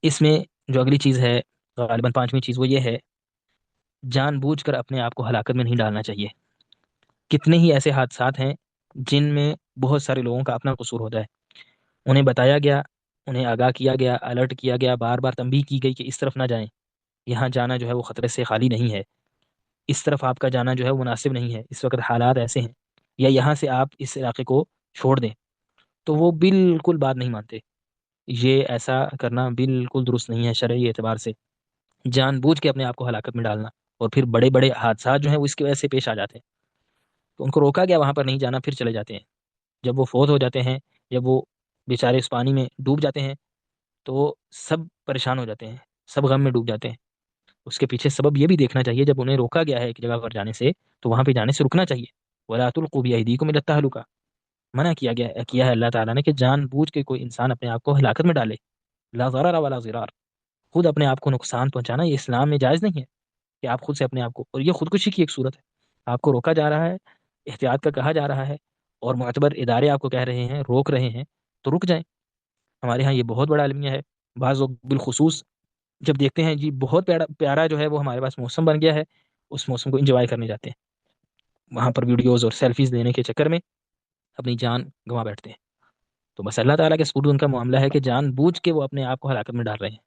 اس میں جو اگلی چیز ہے، غالباً پانچویں چیز، وہ یہ ہے جان بوجھ کر اپنے آپ کو ہلاکت میں نہیں ڈالنا چاہیے۔ کتنے ہی ایسے حادثات ہیں جن میں بہت سارے لوگوں کا اپنا قصور ہوتا ہے، انہیں بتایا گیا، انہیں آگاہ کیا گیا، الرٹ کیا گیا، بار بار تنبیہ کی گئی کہ اس طرف نہ جائیں، یہاں جانا جو ہے وہ خطرے سے خالی نہیں ہے، اس طرف آپ کا جانا جو ہے وہ مناسب نہیں ہے، اس وقت حالات ایسے ہیں، یا یہاں سے آپ اس علاقے کو چھوڑ دیں، تو وہ بالکل بات نہیں مانتے۔ یہ ایسا کرنا بالکل درست نہیں ہے شرعی اعتبار سے، جان بوجھ کے اپنے آپ کو ہلاکت میں ڈالنا، اور پھر بڑے بڑے حادثات جو ہیں وہ اس کی وجہ سے پیش آ جاتے ہیں۔ تو ان کو روکا گیا وہاں پر نہیں جانا، پھر چلے جاتے ہیں، جب وہ فوت ہو جاتے ہیں، جب وہ بیچارے اس پانی میں ڈوب جاتے ہیں، تو سب پریشان ہو جاتے ہیں، سب غم میں ڈوب جاتے ہیں۔ اس کے پیچھے سبب یہ بھی دیکھنا چاہیے، جب انہیں روکا گیا ہے ایک جگہ پر جانے سے تو وہاں پہ جانے سے رکنا چاہیے۔ وَلَا تُلْقُوا بِأَيْدِيكُمْ إِلَى التَّهْلُكَةِ، منع کیا ہے اللہ تعالیٰ نے کہ جان بوجھ کے کوئی انسان اپنے آپ کو ہلاکت میں ڈالے۔ لا ضرر ولا ضرار، خود اپنے آپ کو نقصان پہنچانا یہ اسلام میں جائز نہیں ہے، کہ آپ خود سے اپنے آپ کو، اور یہ خودکشی کی ایک صورت ہے، آپ کو روکا جا رہا ہے، احتیاط کا کہا جا رہا ہے، اور معتبر ادارے آپ کو کہہ رہے ہیں، روک رہے ہیں، تو رک جائیں۔ ہمارے ہاں یہ بہت بڑا المیہ ہے۔ بعض لوگ بالخصوص جب دیکھتے ہیں جی بہت پیارا پیارا جو ہے وہ ہمارے پاس موسم بن گیا ہے، اس موسم کو انجوائے کرنے جاتے ہیں، وہاں پر ویڈیوز اور سیلفیز لینے کے چکر میں اپنی جان گنوا بیٹھتے ہیں۔ تو بس اللہ تعالیٰ کے سپرد ان کا معاملہ ہے کہ جان بوجھ کے وہ اپنے آپ کو ہلاکت میں ڈال رہے ہیں۔